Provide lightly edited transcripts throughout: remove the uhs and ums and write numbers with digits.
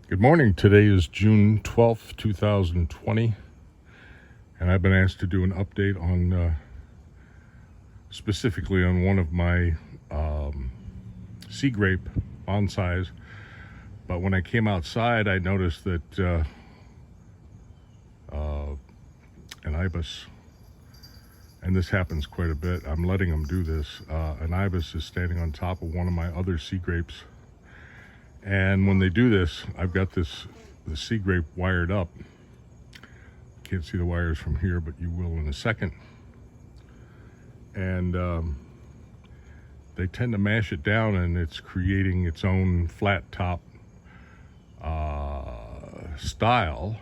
Good morning. Today is June 12th, 2020, and I've been asked to do an update on, specifically on one of my sea grape bonsais. But when I came outside, I noticed that an ibis, and this happens quite a bit, I'm letting them do this, an ibis is standing on top of one of my other sea grapes. And when they do this, I've got the sea grape wired up. Can't see the wires from here, but you will in a second. And they tend to mash it down, and it's creating its own flat top style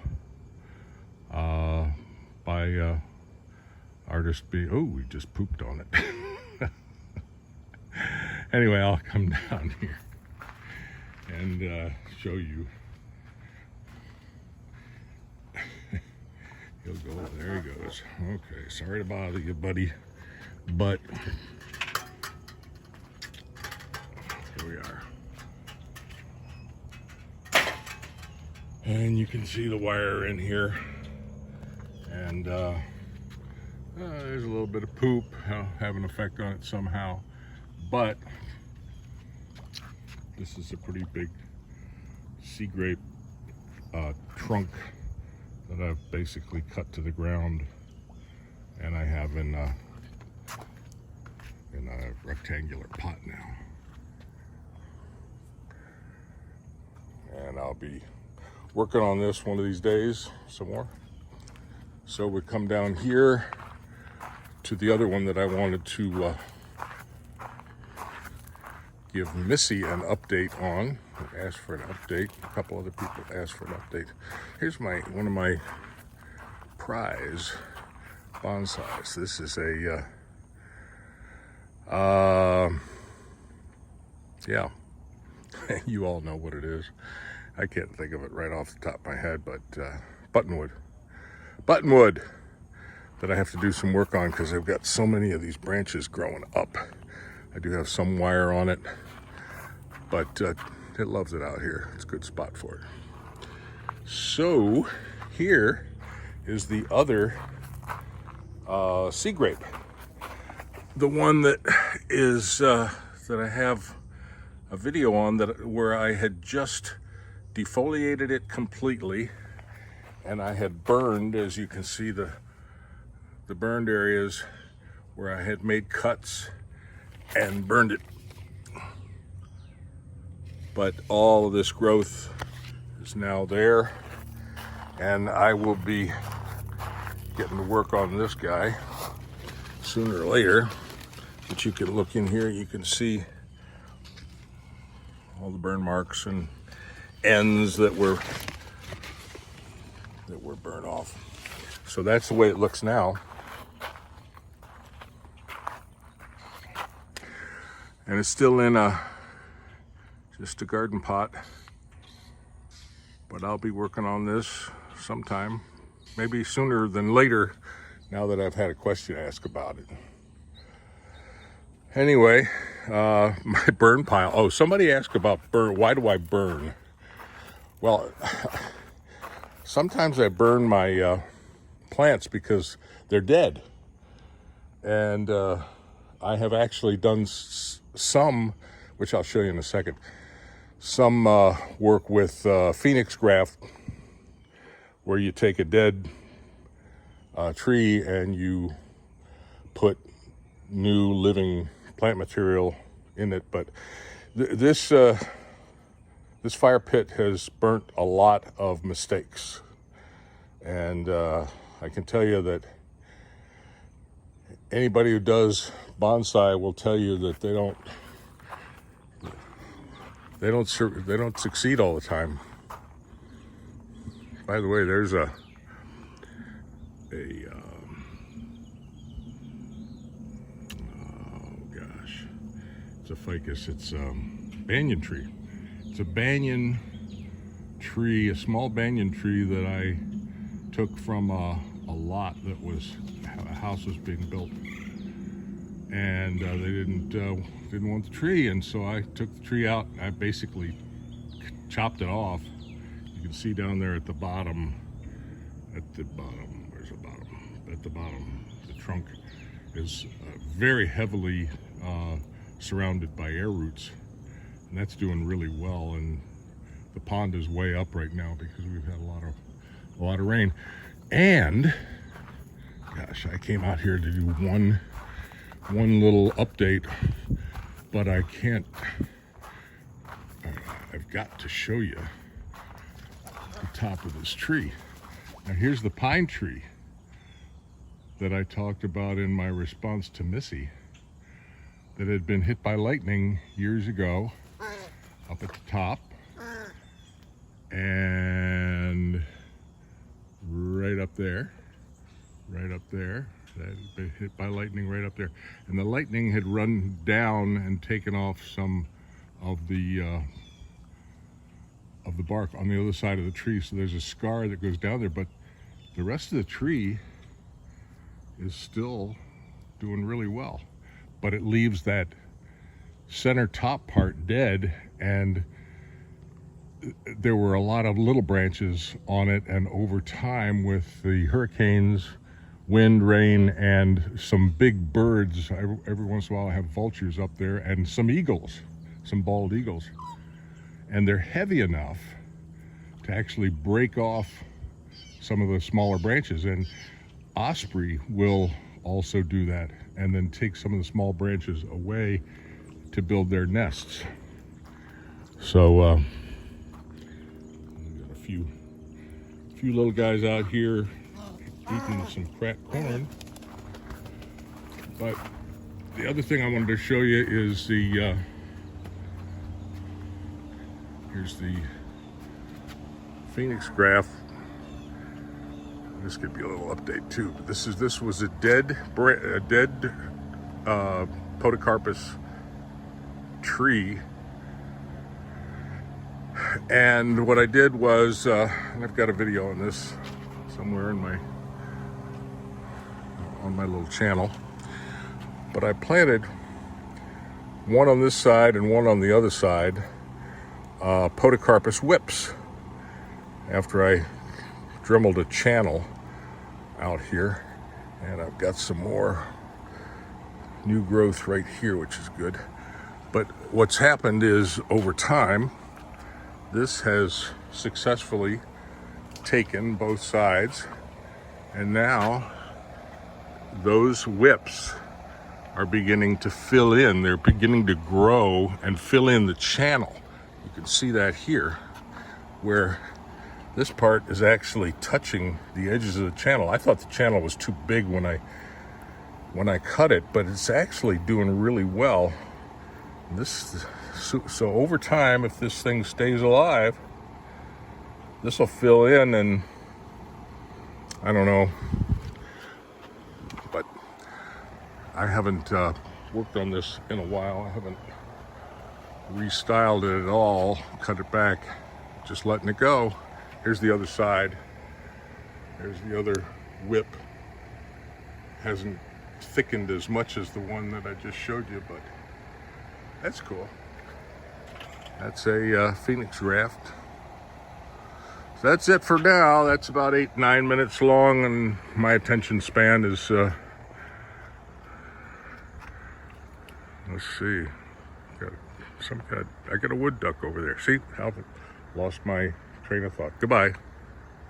by artist B. Oh, we just pooped on it. Anyway, I'll come down here and show you. He'll go, there he goes. Okay, sorry to bother you, buddy, but here we are. And you can see the wire in here, and there's a little bit of poop, have an effect on it somehow, but this is a pretty big sea grape trunk that I've basically cut to the ground, and I have in a rectangular pot now. And I'll be working on this one of these days some more. So we come down here to the other one that I wanted to give Missy an update on. I asked for an update. A couple other people asked for an update. Here's one of my prize bonsais. This is a yeah, you all know what it is. I can't think of it right off the top of my head, but buttonwood that I have to do some work on because I've got so many of these branches growing up. I do have some wire on it, but it loves it out here. It's a good spot for it. So here is the other sea grape, the one that is that I have a video on, where I had just defoliated it completely, and I had burned, as you can see, the burned areas where I had made cuts and burned it. But all of this growth is now there, and I will be getting to work on this guy sooner or later. But you can look in here, you can see all the burn marks and ends that were burned off. So that's the way it looks now. And it's still in just a garden pot, but I'll be working on this sometime, maybe sooner than later, now that I've had a question asked about it. Anyway, my burn pile. Oh, somebody asked about burn. Why do I burn? Well, sometimes I burn my plants because they're dead. And I have actually done some, which I'll show you in a second, some work with Phoenix graft, where you take a dead tree and you put new living plant material in it. But this fire pit has burnt a lot of mistakes, and I can tell you that anybody who does bonsai will tell you that they don't succeed all the time. By the way, there's a it's a ficus. It's a banyan tree. It's a banyan tree, a small banyan tree that I took from a lot that a house was being built, and they didn't want the tree, and so I took the tree out. I basically chopped it off, You can see down there at the bottom, where's the bottom? At the bottom, the trunk is very heavily surrounded by air roots, and that's doing really well. And the pond is way up right now because we've had a lot of rain. And gosh, I came out here to do one little update, but I can't. I've got to show you the top of this tree. Now here's the pine tree that I talked about in my response to Missy, that had been hit by lightning years ago, up at the top, and right up there, that had been hit by lightning right up there. And the lightning had run down and taken off some of the bark on the other side of the tree, so there's a scar that goes down there, but the rest of the tree is still doing really well. But it leaves that center top part dead, and there were a lot of little branches on it, and over time with the hurricanes, wind, rain, and some big birds, every once in a while I have vultures up there, and some eagles, some bald eagles, and they're heavy enough to actually break off some of the smaller branches. And osprey will also do that and then take some of the small branches away to build their nests. So we've got a few little guys out here eating some cracked corn. But the other thing I wanted to show you is here's the Phoenix graft. This could be a little update too, but this was a dead podocarpus tree, and what I did was, and I've got a video on this somewhere in on my little channel, but I planted one on this side and one on the other side, podocarpus whips, after I dremeled a channel out here, and I've got some more new growth right here, which is good. But what's happened is, over time, this has successfully taken both sides, and now those whips are beginning to fill in. They're beginning to grow and fill in the channel. You can see that here, where this part is actually touching the edges of the channel. I thought the channel was too big when I cut it, but it's actually doing really well. So over time, if this thing stays alive, this will fill in, and I don't know, but I haven't worked on this in a while. I haven't restyled it at all, cut it back, just letting it go. Here's the other side. There's the other whip. Hasn't thickened as much as the one that I just showed you, but that's cool. That's a Phoenix graft. So that's it for now. That's about 8-9 minutes long, and my attention span is, let's see, I got a wood duck over there. See, I lost my train of thought. Goodbye.